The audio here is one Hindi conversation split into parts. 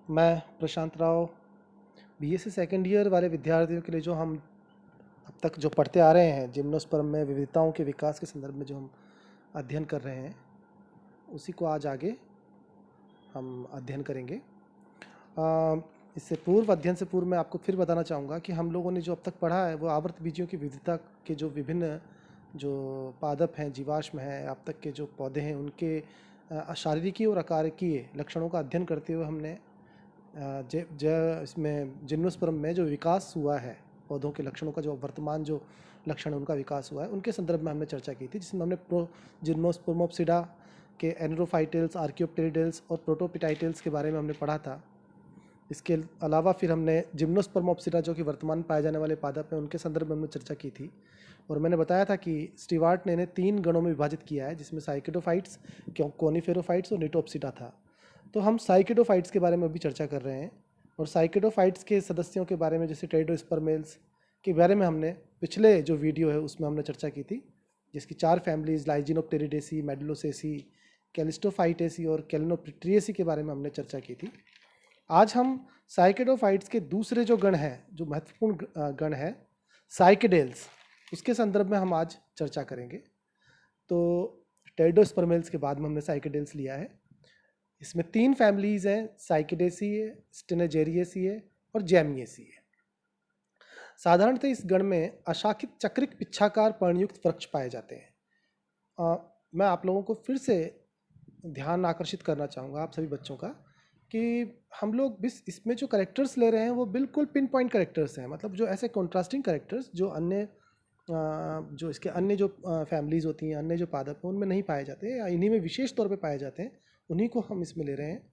मैं प्रशांत राव बीएससी सेकंड ईयर वाले विद्यार्थियों के लिए जो हम अब तक जो पढ़ते आ रहे हैं जिम्नोस्पर्म में विविधताओं के विकास के संदर्भ में जो हम अध्ययन कर रहे हैं उसी को आज आगे हम अध्ययन करेंगे। इससे पूर्व अध्ययन से पूर्व मैं आपको फिर बताना चाहूँगा कि हम लोगों ने जो अब तक पढ़ा है वो आवर्त बीजियों की विविधता के जो विभिन्न जो पादप हैं, जीवाश्म हैं, अब तक के जो पौधे हैं उनके शारीरिकी और आकारिकीय लक्षणों का अध्ययन करते हुए हमने इसमें जिम्नोस्पर्म में जो विकास हुआ है पौधों के लक्षणों का, जो वर्तमान जो लक्षण है उनका विकास हुआ है, उनके संदर्भ में हमने चर्चा की थी, जिसमें हमने जिम्नोस्पर्मोप्सिडा के एनरोफाइटल्स, आर्कियोप्टेरिडल्स और प्रोटोपिटाइटल्स के बारे में हमने पढ़ा था। इसके अलावा फिर हमने जिम्नोस्पर्मोप्सिडा जो कि वर्तमान पाए जाने वाले पादप हैं उनके संदर्भ में हमने चर्चा की थी और मैंने बताया था कि स्टीवार्ट ने इन्हें 3 गणों में विभाजित किया है, जिसमें साइकिडोफाइट्स, कोनिफेरोफाइट्स और निटोप्सिडा था। तो हम साइकिडोफाइट्स के बारे में भी चर्चा कर रहे हैं और साइकिडोफाइट्स के सदस्यों के बारे में जैसे टेरिडोस्पर्मेल्स के बारे में हमने पिछले जो वीडियो है उसमें हमने चर्चा की थी, जिसकी 4 फैमिलीज लाइजिनोप्टेरिडेसी, मेडुलोसेसी, कैलिस्टोफाइटेसी और कैलिनोप्टेरिएसी के बारे में हमने चर्चा की थी। आज हम साइकिडोफाइट्स के दूसरे जो गण हैं, जो महत्वपूर्ण गण है साइकिडेल्स, उसके संदर्भ में हम आज चर्चा करेंगे। तो टेरिडोस्पर्मेल्स के बाद में हमने साइकिडेल्स लिया है। इसमें 3 फैमिलीज हैं, साइकिडेसी है, स्टेनेजेरिएसी है और जैमिएसी है। साधारणतः इस गण में अशाखित चक्रिक पिच्छाकार पर्णयुक्त वृक्ष पाए जाते हैं। मैं आप लोगों को फिर से ध्यान आकर्षित करना चाहूँगा आप सभी बच्चों का कि हम लोग इसमें जो करेक्टर्स ले रहे हैं वो बिल्कुल पिन पॉइंट करेक्टर्स हैं, मतलब जो ऐसे कॉन्ट्रास्टिंग करेक्टर्स जो अन्य जो इसके अन्य जो फैमिलीज होती हैं, अन्य जो पादप हैं उनमें नहीं पाए जाते या इन्हीं में विशेष तौर पे पाए जाते हैं, उन्हीं को हम इसमें ले रहे हैं।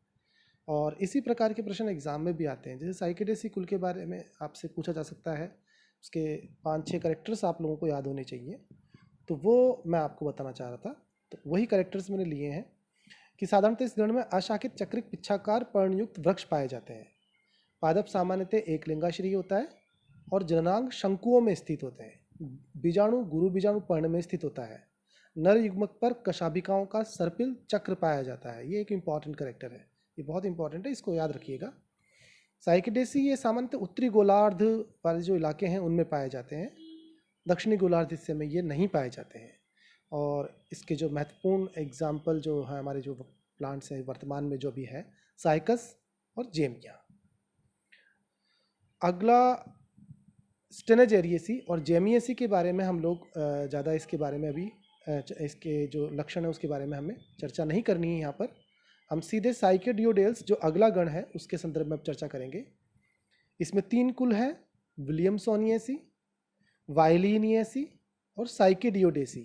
और इसी प्रकार के प्रश्न एग्जाम में भी आते हैं। जैसे साइकिडेसी कुल के बारे में आपसे पूछा जा सकता है, उसके 5-6 करेक्टर्स आप लोगों को याद होने चाहिए, तो वो मैं आपको बताना चाह रहा था। तो वही करेक्टर्स मैंने लिए हैं कि साधारणतः इस गण में अशाखित चक्रिक पिच्छाकार पर्णयुक्त वृक्ष पाए जाते हैं। पादप सामान्यतः एक लिंगाश्रयी होता है और जननांग शंकुओं में स्थित होते हैं। बीजाणु गुरु बीजाणु पर्ण में स्थित होता है। नर युग्मक पर कशाभिकाओं का सर्पिल चक्र पाया जाता है। ये एक इंपॉर्टेंट करेक्टर है, ये बहुत इंपॉर्टेंट है, इसको याद रखिएगा। साइकिडेसी ये सामान्यतः उत्तरी गोलार्ध वाले जो इलाके हैं उनमें पाए जाते हैं, दक्षिणी गोलार्ध हिस्से में ये नहीं पाए जाते हैं। और इसके जो महत्वपूर्ण एग्जाम्पल जो है हमारे जो प्लांट्स हैं वर्तमान में जो भी है, साइकस और जेमिया। अगला स्टेनेजेरिएसी और जेमिएसी के बारे में हम लोग ज़्यादा इसके बारे में अभी इसके जो लक्षण है उसके बारे में हमें चर्चा नहीं करनी है। यहाँ पर हम सीधे साइकिडियोडेल्स जो अगला गण है उसके संदर्भ में अब चर्चा करेंगे। इसमें 3 कुल है, विलियमसोनिएसी, वाइलिनिएसी और साइकिडियोडेसी।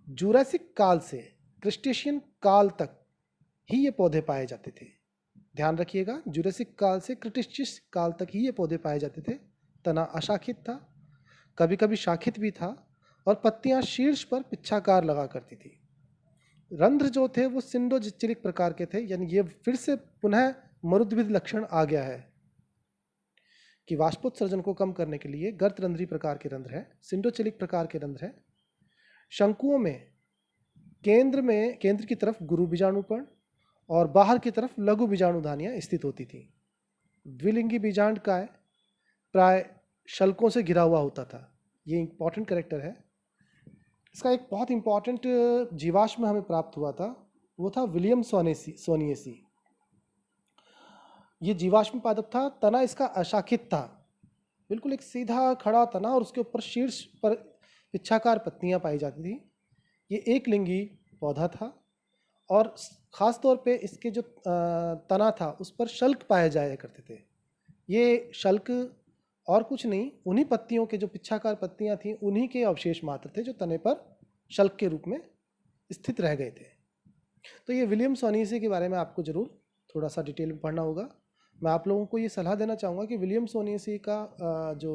जूरासिक काल से क्रिस्टेशियन काल तक ही ये पौधे पाए जाते थे। ध्यान रखिएगा, जूरासिक काल से क्रिटेशियस काल तक ही ये पौधे पाए जाते थे। तना अशाखित था, कभी कभी शाखित भी था और पत्तियां शीर्ष पर पिच्छाकार लगा करती थी। रंध्र जो थे वो सिंडोचिलिक प्रकार के थे, यानी ये फिर से पुनः मरुद्भिद लक्षण आ गया है कि वाष्पोत्सर्जन को कम करने के लिए गर्तरंध्री प्रकार के रंध्र है, सिंडोचिलिक प्रकार के रंध्र है। शंकुओं में केंद्र की तरफ गुरु बीजाणुपर्ण और बाहर की तरफ लघु बीजाणुधानियां स्थित होती थी। द्विलिंगी बीजांड काय प्राय शल्कों से घिरा हुआ होता था। ये इंपॉर्टेंट करेक्टर है। इसका एक बहुत इंपॉर्टेंट जीवाश्म हमें प्राप्त हुआ था, वो था विलियम सोनिएसी। ये जीवाश्म पादप था, तना इसका अशाखित था, बिल्कुल एक सीधा खड़ा तना और उसके ऊपर शीर्ष पर पिच्छाकार पत्तियां पाई जाती थी। ये एक लिंगी पौधा था और ख़ास तौर पे इसके जो तना था उस पर शल्क पाए जाया करते थे। ये शल्क और कुछ नहीं, उन्हीं पत्तियों के जो पिच्छाकार पत्तियां थीं उन्हीं के अवशेष मात्र थे जो तने पर शल्क के रूप में स्थित रह गए थे। तो ये विलियम सोनिएसी के बारे में आपको ज़रूर थोड़ा सा डिटेल में पढ़ना होगा। मैं आप लोगों को ये सलाह देना चाहूँगा कि विलियम सोनिएसी का जो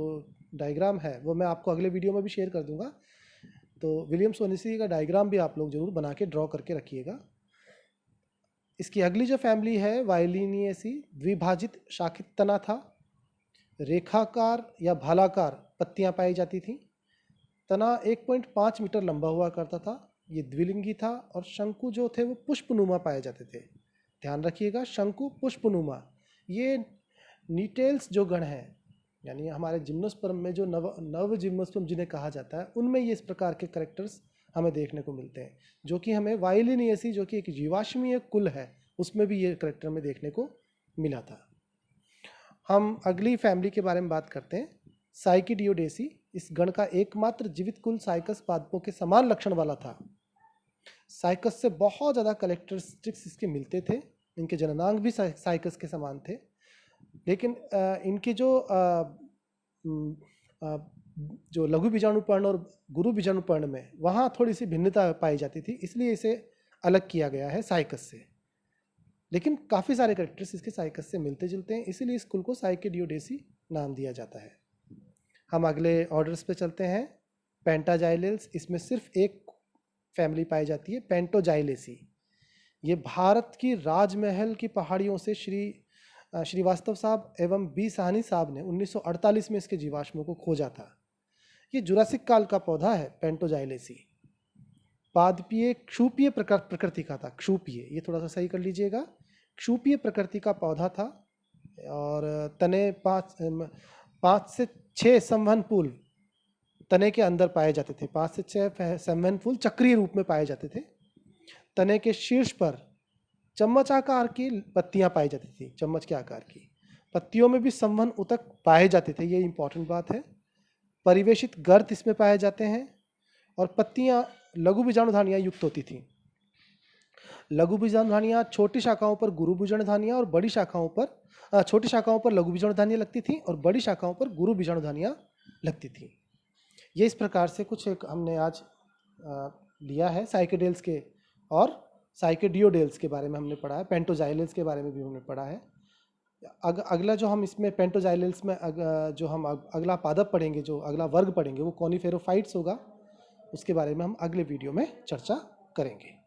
डायग्राम है वो मैं आपको अगले वीडियो में भी शेयर कर दूँगा। तो विलियम सोनिएसी का डायग्राम भी आप लोग ज़रूर बना के ड्रॉ करके रखिएगा। इसकी अगली जो फैमिली है वाइलिनिएसी, द्विभाजित शाखित तना था, रेखाकार या भालाकार पत्तियां पाई जाती थीं। तना 1.5 मीटर लंबा हुआ करता था। ये द्विलिंगी था और शंकु जो थे वो पुष्पनुमा पाए जाते थे। ध्यान रखिएगा, शंकु पुष्पनुमा, ये नीटेल्स जो गण है, यानी हमारे जिम्नोस्पर्म में जो नव जिम्नोस्पर्म जिन्हें कहा जाता है, उनमें ये इस प्रकार के करेक्टर्स हमें देखने को मिलते हैं, जो कि हमें वाइलिनियसी, जो कि एक जीवाश्मीय कुल है, उसमें भी ये करेक्टर हमें देखने को मिला था। हम अगली फैमिली के बारे में बात करते हैं, साइकिडियोडेसी। इस गण का एकमात्र जीवित कुल साइकस पादपों के समान लक्षण वाला था। साइकस से बहुत ज़्यादा करेक्टरिस्टिक्स इसके मिलते थे, इनके जननांग भी साइकस के समान थे, लेकिन इनके जो लघु बीजाणुपर्ण और गुरु बीजाणुपर्ण में वहाँ थोड़ी सी भिन्नता पाई जाती थी, इसलिए इसे अलग किया गया है साइकस से। लेकिन काफ़ी सारे करेक्टर्स इसके साइकस से मिलते जुलते हैं, इसीलिए इस कुल को साइकिडियोडेसी नाम दिया जाता है। हम अगले ऑर्डर्स पे चलते हैं, पेंटाजाइलेल्स। इसमें सिर्फ एक फैमिली पाई जाती है, पेंटोजाइलेसी। ये भारत की राजमहल की पहाड़ियों से श्रीवास्तव साहब एवं बी साहनी साहब ने 1948 में इसके जीवाश्मों को खोजा था। ये जुरासिक काल का पौधा है पेंटोजाइलेसी। पादपीय क्षूपीय प्रकृति का था, क्षूपीय, ये थोड़ा सा सही कर लीजिएगा, क्षूपीय प्रकृति का पौधा था और तने 5 से 6 संवहनपूल तने के अंदर पाए जाते थे। 5 से 6 संवहनपूल चक्रीय रूप में पाए जाते थे। तने के शीर्ष पर चम्मच आकार की पत्तियां पाई जाती थी, चम्मच के आकार की पत्तियों में भी संवहन उतक पाए जाते थे, ये इंपॉर्टेंट बात है। परिवेशित गर्त इसमें पाए जाते हैं और पत्तियां लघु बीजाणुधानियां युक्त होती थी। लघु बीजाणुधानियां छोटी शाखाओं पर गुरु बीजाणुधानियां और बड़ी शाखाओं पर छोटी शाखाओं पर लघु बीजाणुधानियां लगती थी और बड़ी शाखाओं पर गुरु बीजाणुधानियां लगती थी। ये इस प्रकार से कुछ एक हमने आज लिया है साइकेडेल्स के, और साइकेडियोडेल्स के बारे में हमने पढ़ा है, पेंटोजाइलेल्स के बारे में भी हमने पढ़ा है। अगला जो हम इसमें पेंटोजाइलेल्स में जो हम अगला पादप पढ़ेंगे, जो अगला वर्ग पढ़ेंगे, वो कॉनिफेरोफाइट्स होगा। उसके बारे में हम अगले वीडियो में चर्चा करेंगे।